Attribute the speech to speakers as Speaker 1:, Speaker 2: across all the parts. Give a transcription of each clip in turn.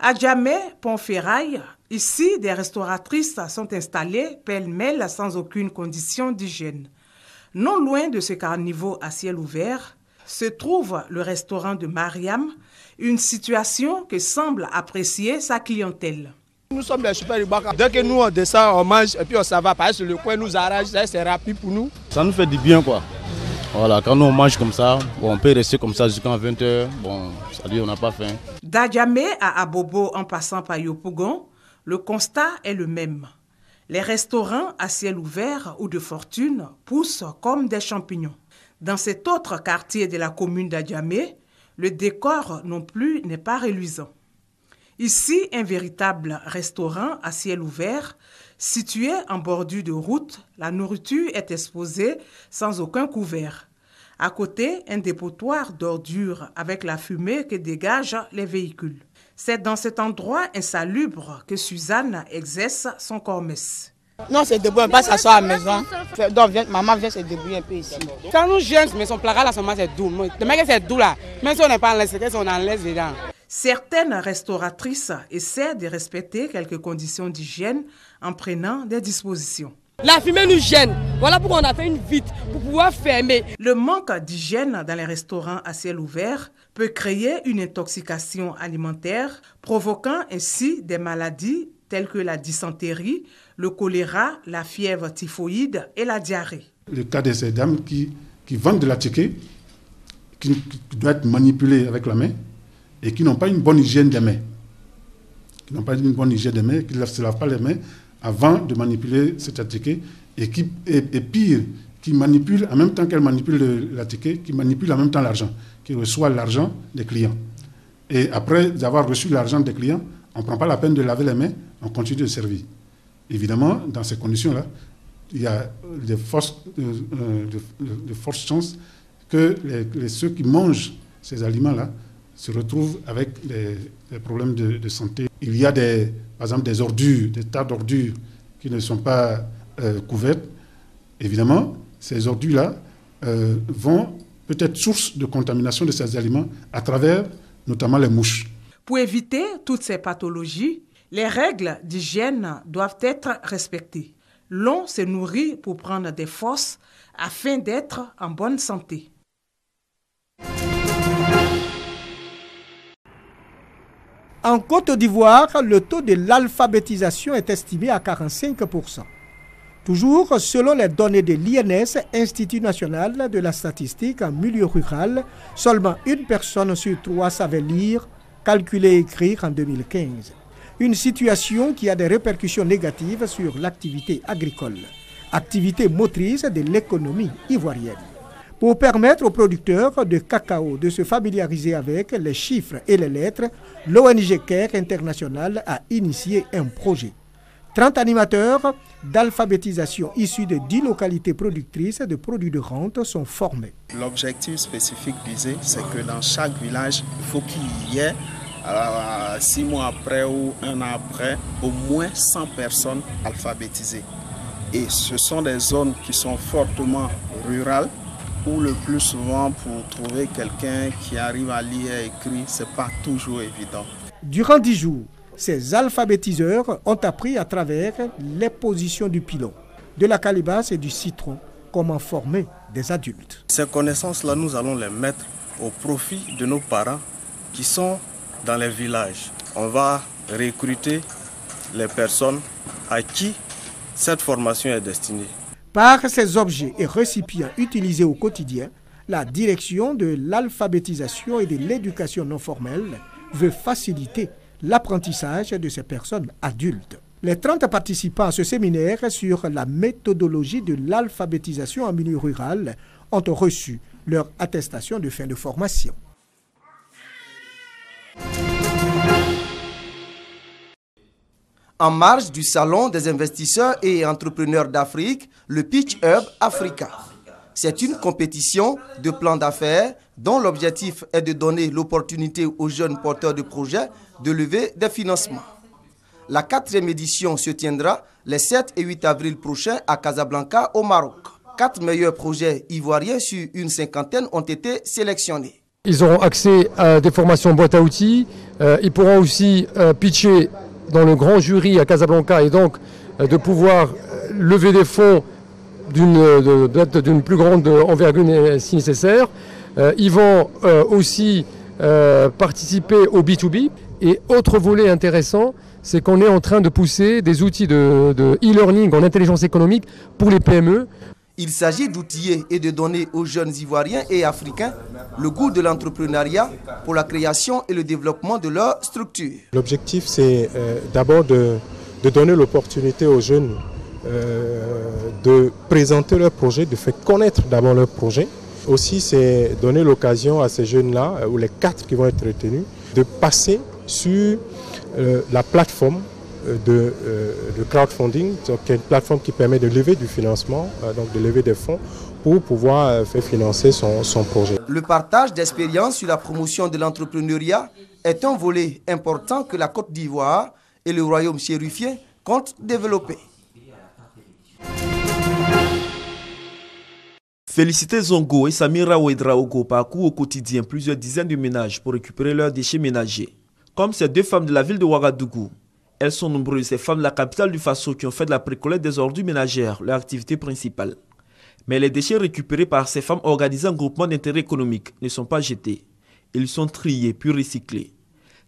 Speaker 1: À Djamé, Pont-Ferraille, ici, des restauratrices sont installées pêle-mêle sans aucune condition d'hygiène. Non loin de ce carniveau à ciel ouvert, se trouve le restaurant de Mariam, une situation que semble apprécier sa clientèle.
Speaker 2: Nous sommes des super Ibaka. Dès que nous on descend, on mange et puis on s'en va. Parce que le coin nous arrange, c'est rapide pour nous.
Speaker 3: Ça nous fait du bien quoi. Voilà, quand on mange comme ça, on peut rester comme ça jusqu'à 20 h. Bon, ça dit on n'a pas faim.
Speaker 1: D'Adjamé à Abobo en passant par Yopougon, le constat est le même. Les restaurants à ciel ouvert ou de fortune poussent comme des champignons. Dans cet autre quartier de la commune d'Adjamé, le décor non plus n'est pas reluisant. Ici, un véritable restaurant à ciel ouvert, situé en bordure de route, la nourriture est exposée sans aucun couvert. À côté, un dépotoir d'ordures avec la fumée que dégagent les véhicules. C'est dans cet endroit insalubre que Suzanne exerce son commerce.
Speaker 4: Non, c'est debout, on va s'asseoir à la maison. Donc, maman vient se débrouiller un peu ici.
Speaker 5: Quand nous jeunes, mais son placard là, c'est doux. Le mec, c'est doux là. Même si on n'est pas en laisse, on en laisse dedans.
Speaker 1: Certaines restauratrices essaient de respecter quelques conditions d'hygiène en prenant des dispositions.
Speaker 5: La fumée nous gêne. Voilà pourquoi on a fait une vitre pour pouvoir fermer.
Speaker 1: Le manque d'hygiène dans les restaurants à ciel ouvert peut créer une intoxication alimentaire, provoquant ainsi des maladies telles que la dysenterie, le choléra, la fièvre typhoïde et la diarrhée.
Speaker 6: Le cas de ces dames qui vendent de la ticket, qui doit être manipulée avec la main, et qui n'ont pas une bonne hygiène des mains. Qui n'ont pas une bonne hygiène des mains, qui ne se lavent pas les mains avant de manipuler cet ticket. Et pire, qui manipulent en même temps qu'elles manipulent la ticket, qui manipulent en même temps l'argent, qui reçoit l'argent des clients. Et après avoir reçu l'argent des clients, on ne prend pas la peine de laver les mains, on continue de servir. Évidemment, dans ces conditions-là, il y a de fortes chances que ceux qui mangent ces aliments-là se retrouvent avec des problèmes de santé. Il y a par exemple des ordures, des tas d'ordures qui ne sont pas couvertes. Évidemment, ces ordures-là vont peut-être source de contamination de ces aliments à travers notamment les mouches.
Speaker 1: Pour éviter toutes ces pathologies, les règles d'hygiène doivent être respectées. L'on se nourrit pour prendre des forces afin d'être en bonne santé.
Speaker 7: En Côte d'Ivoire, le taux de l'alphabétisation est estimé à 45%. Toujours selon les données de l'INS, Institut national de la statistique en milieu rural, seulement une personne sur 3 savait lire, calculer et écrire en 2015. Une situation qui a des répercussions négatives sur l'activité agricole, activité motrice de l'économie ivoirienne. Pour permettre aux producteurs de cacao de se familiariser avec les chiffres et les lettres, l'ONG CARE International a initié un projet. 30 animateurs d'alphabétisation issus de 10 localités productrices de produits de rente sont formés.
Speaker 8: L'objectif spécifique visé, c'est que dans chaque village, il faut qu'il y ait, 6 mois après ou 1 an après, au moins 100 personnes alphabétisées. Et ce sont des zones qui sont fortement rurales, où le plus souvent, pour trouver quelqu'un qui arrive à lire et écrire, ce n'est pas toujours évident.
Speaker 7: Durant 10 jours, ces alphabétiseurs ont appris à travers les positions du pilon, de la calebasse et du citron, comment former des adultes.
Speaker 8: Ces connaissances-là, nous allons les mettre au profit de nos parents qui sont dans les villages. On va recruter les personnes à qui cette formation est destinée.
Speaker 7: Par ces objets et récipients utilisés au quotidien, la direction de l'alphabétisation et de l'éducation non formelle veut faciliter l'apprentissage de ces personnes adultes. Les 30 participants à ce séminaire sur la méthodologie de l'alphabétisation en milieu rural ont reçu leur attestation de fin de formation.
Speaker 9: En marge du Salon des investisseurs et entrepreneurs d'Afrique, le Pitch Hub Africa. C'est une compétition de plans d'affaires dont l'objectif est de donner l'opportunité aux jeunes porteurs de projets de lever des financements. La 4e édition se tiendra les 7 et 8 avril prochains à Casablanca, au Maroc. 4 meilleurs projets ivoiriens sur une cinquantaine ont été sélectionnés.
Speaker 10: Ils auront accès à des formations boîte à outils. Ils pourront aussi pitcher dans le grand jury à Casablanca et donc de pouvoir lever des fonds d'une plus grande envergure si nécessaire. Ils vont aussi participer au B2B. Et autre volet intéressant, c'est qu'on est en train de pousser des outils de e-learning en intelligence économique pour les PME.
Speaker 9: Il s'agit d'outiller et de donner aux jeunes Ivoiriens et Africains le goût de l'entrepreneuriat pour la création et le développement de leur structure.
Speaker 11: L'objectif, c'est d'abord de donner l'opportunité aux jeunes de présenter leurs projets, de faire connaître d'abord leurs projets. Aussi, c'est donner l'occasion à ces jeunes-là, ou les 4 qui vont être retenus, de passer sur la plateforme de crowdfunding, qui est une plateforme qui permet de lever du financement, donc de lever des fonds pour pouvoir faire financer son projet.
Speaker 9: Le partage d'expériences sur la promotion de l'entrepreneuriat est un volet important que la Côte d'Ivoire et le royaume chérifien comptent développer.
Speaker 12: Félicité Zongo et Samira Ouedraogo parcourent au quotidien plusieurs dizaines de ménages pour récupérer leurs déchets ménagers. Comme ces 2 femmes de la ville de Ouagadougou, elles sont nombreuses, ces femmes de la capitale du Faso qui ont fait de la précollecte des ordures ménagères leur activité principale. Mais les déchets récupérés par ces femmes organisées en groupement d'intérêt économique ne sont pas jetés. Ils sont triés puis recyclés.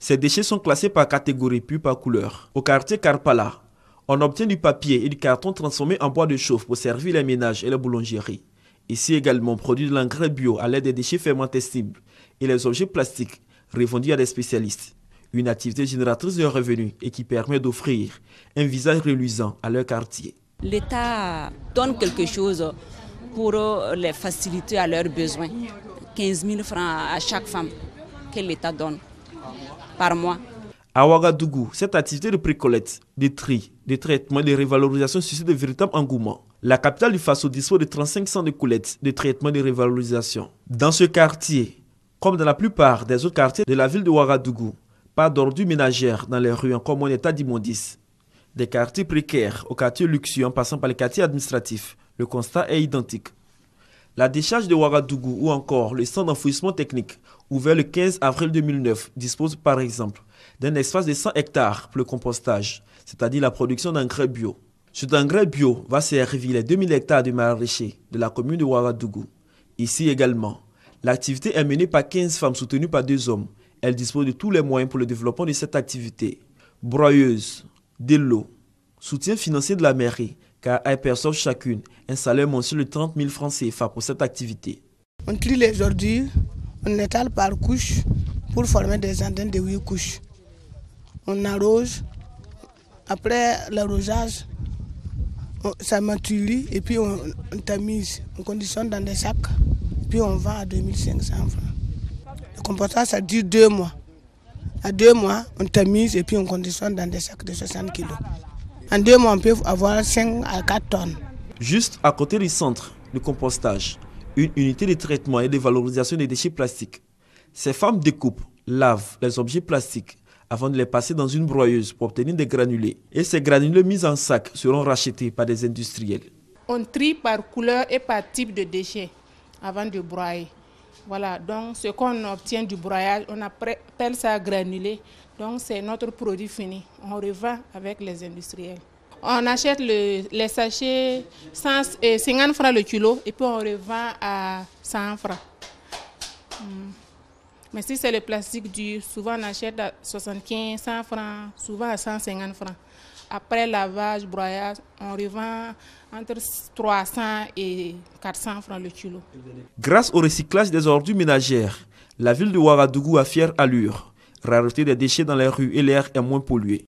Speaker 12: Ces déchets sont classés par catégorie puis par couleur. Au quartier Karpala, on obtient du papier et du carton transformés en bois de chauffe pour servir les ménages et les boulangeries. Ici également, on produit de l'engrais bio à l'aide des déchets fermentescibles et les objets plastiques revendus à des spécialistes. Une activité génératrice de revenus et qui permet d'offrir un visage reluisant à leur quartier.
Speaker 13: L'État donne quelque chose pour les faciliter à leurs besoins. 15 000 francs à chaque femme que l'État donne par mois.
Speaker 12: À Ouagadougou, cette activité de précollecte, de tri, de traitement et de révalorisation suscite de véritables engouements. La capitale du Faso dispose de 35 centres de collecte, de traitement et de révalorisation. Dans ce quartier, comme dans la plupart des autres quartiers de la ville de Ouagadougou, pas d'ordures ménagères dans les rues en commun état d'immondice. Des quartiers précaires aux quartiers luxueux en passant par les quartiers administratifs, le constat est identique. La décharge de Ouagadougou ou encore le centre d'enfouissement technique, ouvert le 15 avril 2009, dispose par exemple d'un espace de 100 hectares pour le compostage, c'est-à-dire la production d'engrais bio. Cet engrais bio va servir les 2000 hectares de maraîchers de la commune de Ouagadougou. Ici également, l'activité est menée par 15 femmes soutenues par 2 hommes. Elles disposent de tous les moyens pour le développement de cette activité. Broyeuse, de l'eau, soutien financier de la mairie, car elles perçoivent chacune un salaire mensuel de 30 000 francs CFA pour cette activité.
Speaker 4: On trie les ordures, on étale par couche pour former des antennes de 8 couches. On arrose, après l'arrosage, ça mature et puis on tamise, on conditionne dans des sacs, puis on vend à 2500 francs. Le compostage, ça dure 2 mois. À 2 mois, on tamise et puis on conditionne dans des sacs de 60 kg. En 2 mois, on peut avoir 5 à 4 tonnes.
Speaker 12: Juste à côté du centre de compostage, une unité de traitement et de valorisation des déchets plastiques. Ces femmes découpent, lavent les objets plastiques avant de les passer dans une broyeuse pour obtenir des granulés. Et ces granulés mis en sac seront rachetés par des industriels.
Speaker 14: On trie par couleur et par type de déchets avant de broyer. Voilà, donc ce qu'on obtient du broyage, on appelle ça granulé. Donc c'est notre produit fini. On revend avec les industriels. On achète les sachets 50 francs le kilo et puis on revend à 100 francs. Mais si c'est le plastique dur, souvent on achète à 75, 100 francs, souvent à 150 francs. Après lavage, broyage, on revend entre 300 et 400 francs le kilo.
Speaker 12: Grâce au recyclage des ordures ménagères, la ville de Ouagadougou a fière allure. Rareté des déchets dans les rues et l'air est moins pollué.